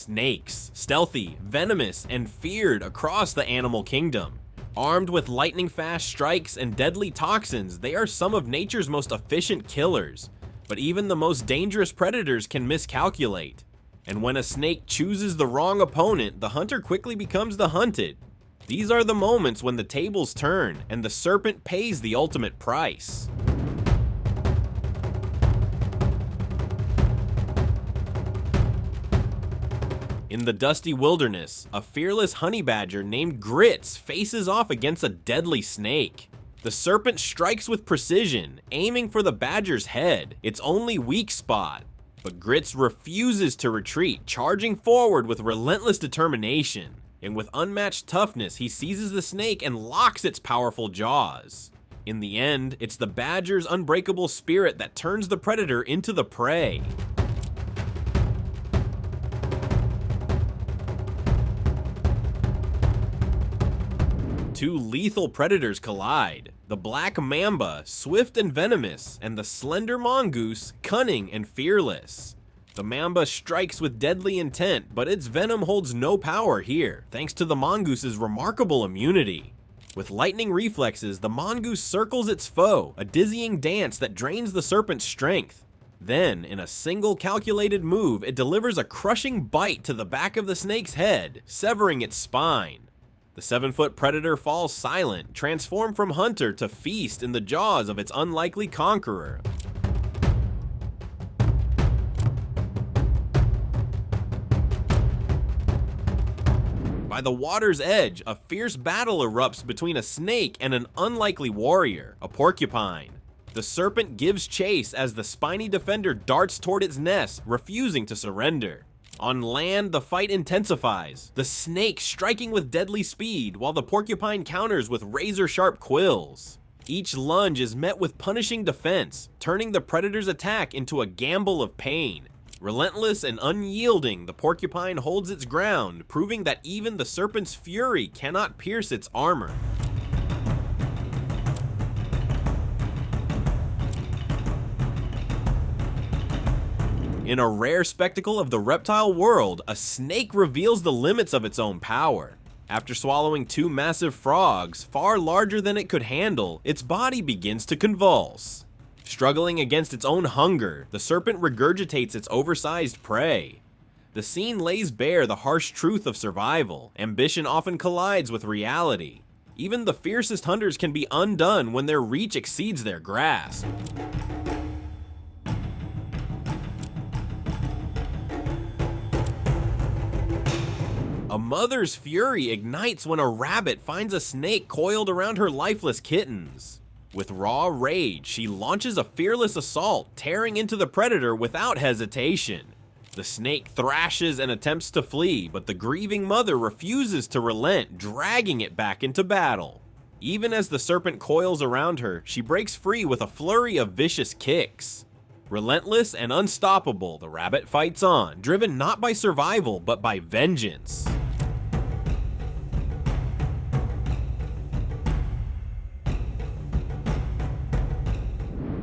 Snakes, stealthy, venomous, and feared across the animal kingdom. Armed with lightning-fast strikes and deadly toxins, they are some of nature's most efficient killers. But even the most dangerous predators can miscalculate. And when a snake chooses the wrong opponent, the hunter quickly becomes the hunted. These are the moments when the tables turn, and the serpent pays the ultimate price. In the dusty wilderness, a fearless honey badger named Grits faces off against a deadly snake. The serpent strikes with precision, aiming for the badger's head, its only weak spot. But Grits refuses to retreat, charging forward with relentless determination. And with unmatched toughness, he seizes the snake and locks its powerful jaws. In the end, it's the badger's unbreakable spirit that turns the predator into the prey. Two lethal predators collide. The black mamba, swift and venomous, and the slender mongoose, cunning and fearless. The mamba strikes with deadly intent, but its venom holds no power here, thanks to the mongoose's remarkable immunity. With lightning reflexes, the mongoose circles its foe, a dizzying dance that drains the serpent's strength. Then, in a single calculated move, it delivers a crushing bite to the back of the snake's head, severing its spine. The 7-foot predator falls silent, transformed from hunter to feast in the jaws of its unlikely conqueror. By the water's edge, a fierce battle erupts between a snake and an unlikely warrior, a porcupine. The serpent gives chase as the spiny defender darts toward its nest, refusing to surrender. On land, the fight intensifies, the snake striking with deadly speed, while the porcupine counters with razor-sharp quills. Each lunge is met with punishing defense, turning the predator's attack into a gamble of pain. Relentless and unyielding, the porcupine holds its ground, proving that even the serpent's fury cannot pierce its armor. In a rare spectacle of the reptile world, a snake reveals the limits of its own power. After swallowing 2 massive frogs, far larger than it could handle, its body begins to convulse. Struggling against its own hunger, the serpent regurgitates its oversized prey. The scene lays bare the harsh truth of survival. Ambition often collides with reality. Even the fiercest hunters can be undone when their reach exceeds their grasp. A mother's fury ignites when a rabbit finds a snake coiled around her lifeless kittens. With raw rage, she launches a fearless assault, tearing into the predator without hesitation. The snake thrashes and attempts to flee, but the grieving mother refuses to relent, dragging it back into battle. Even as the serpent coils around her, she breaks free with a flurry of vicious kicks. Relentless and unstoppable, the rabbit fights on, driven not by survival, but by vengeance.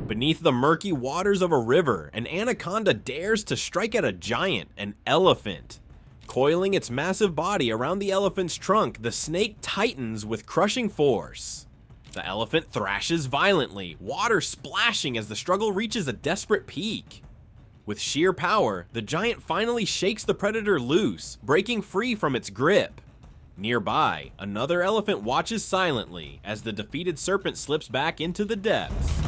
Beneath the murky waters of a river, an anaconda dares to strike at a giant, an elephant. Coiling its massive body around the elephant's trunk, the snake tightens with crushing force. The elephant thrashes violently, water splashing as the struggle reaches a desperate peak. With sheer power, the giant finally shakes the predator loose, breaking free from its grip. Nearby, another elephant watches silently as the defeated serpent slips back into the depths.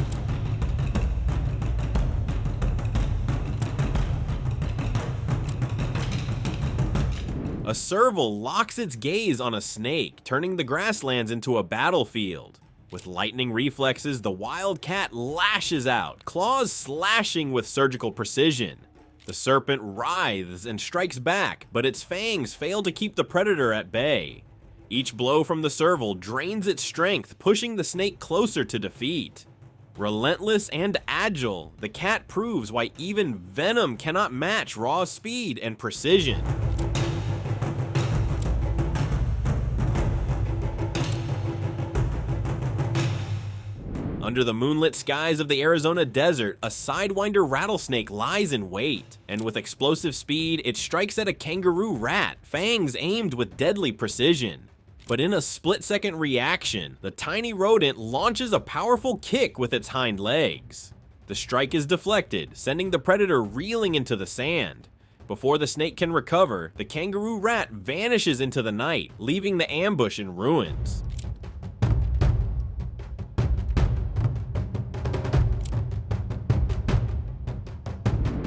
A serval locks its gaze on a snake, turning the grasslands into a battlefield. With lightning reflexes, the wild cat lashes out, claws slashing with surgical precision. The serpent writhes and strikes back, but its fangs fail to keep the predator at bay. Each blow from the serval drains its strength, pushing the snake closer to defeat. Relentless and agile, the cat proves why even venom cannot match raw speed and precision. Under the moonlit skies of the Arizona desert, a sidewinder rattlesnake lies in wait, and with explosive speed, it strikes at a kangaroo rat, fangs aimed with deadly precision. But in a split-second reaction, the tiny rodent launches a powerful kick with its hind legs. The strike is deflected, sending the predator reeling into the sand. Before the snake can recover, the kangaroo rat vanishes into the night, leaving the ambush in ruins.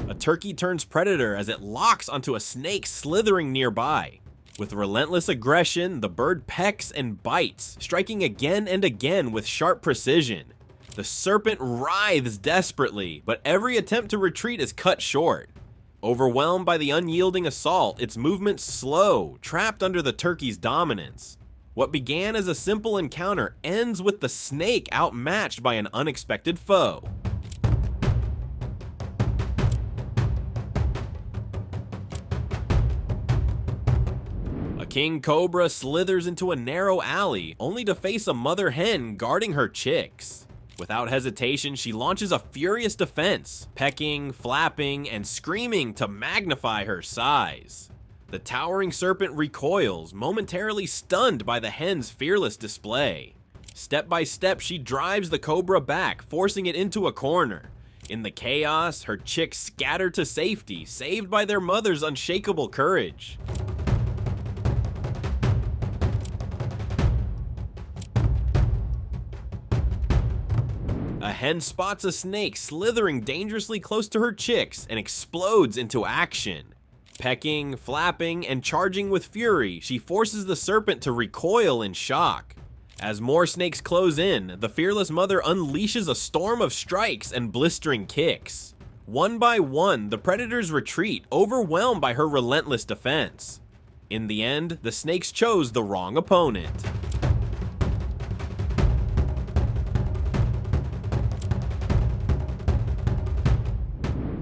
A turkey turns predator as it locks onto a snake slithering nearby. With relentless aggression, the bird pecks and bites, striking again and again with sharp precision. The serpent writhes desperately, but every attempt to retreat is cut short. Overwhelmed by the unyielding assault, its movements slow, trapped under the turkey's dominance. What began as a simple encounter ends with the snake outmatched by an unexpected foe. A king cobra slithers into a narrow alley, only to face a mother hen guarding her chicks. Without hesitation, she launches a furious defense, pecking, flapping, and screaming to magnify her size. The towering serpent recoils, momentarily stunned by the hen's fearless display. Step by step, she drives the cobra back, forcing it into a corner. In the chaos, her chicks scatter to safety, saved by their mother's unshakable courage. A hen spots a snake slithering dangerously close to her chicks and explodes into action. Pecking, flapping, and charging with fury, she forces the serpent to recoil in shock. As more snakes close in, the fearless mother unleashes a storm of strikes and blistering kicks. One by one, the predators retreat, overwhelmed by her relentless defense. In the end, the snakes chose the wrong opponent.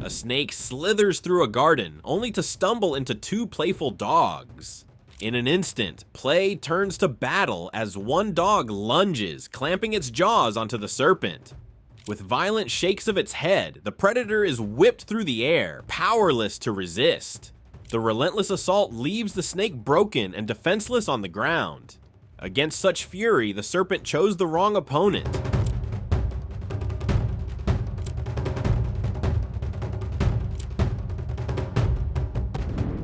A snake slithers through a garden, only to stumble into two playful dogs. In an instant, play turns to battle as one dog lunges, clamping its jaws onto the serpent. With violent shakes of its head, the predator is whipped through the air, powerless to resist. The relentless assault leaves the snake broken and defenseless on the ground. Against such fury, the serpent chose the wrong opponent.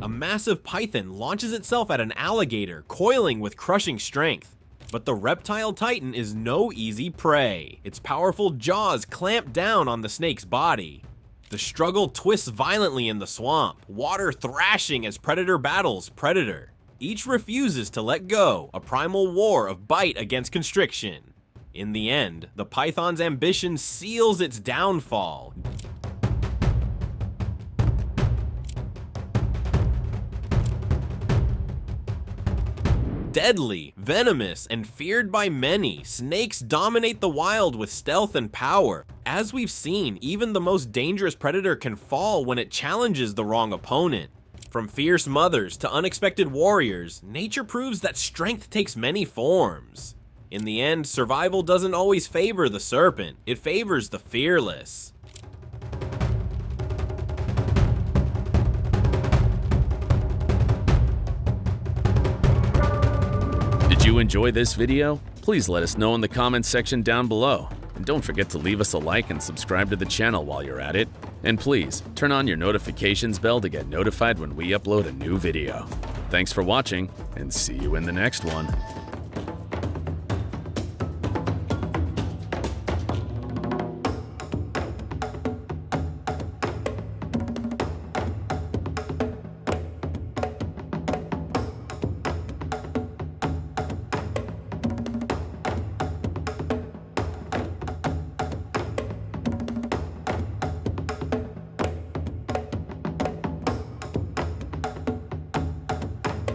A massive python launches itself at an alligator, coiling with crushing strength. But the reptile titan is no easy prey. Its powerful jaws clamp down on the snake's body. The struggle twists violently in the swamp, water thrashing as predator battles predator. Each refuses to let go, a primal war of bite against constriction. In the end, the python's ambition seals its downfall. Deadly, venomous, and feared by many, snakes dominate the wild with stealth and power. As we've seen, even the most dangerous predator can fall when it challenges the wrong opponent. From fierce mothers to unexpected warriors, nature proves that strength takes many forms. In the end, survival doesn't always favor the serpent, it favors the fearless. Did you enjoy this video? Please let us know in the comments section down below. And don't forget to leave us a like and subscribe to the channel while you're at it. And please, turn on your notifications bell to get notified when we upload a new video. Thanks for watching, and see you in the next one.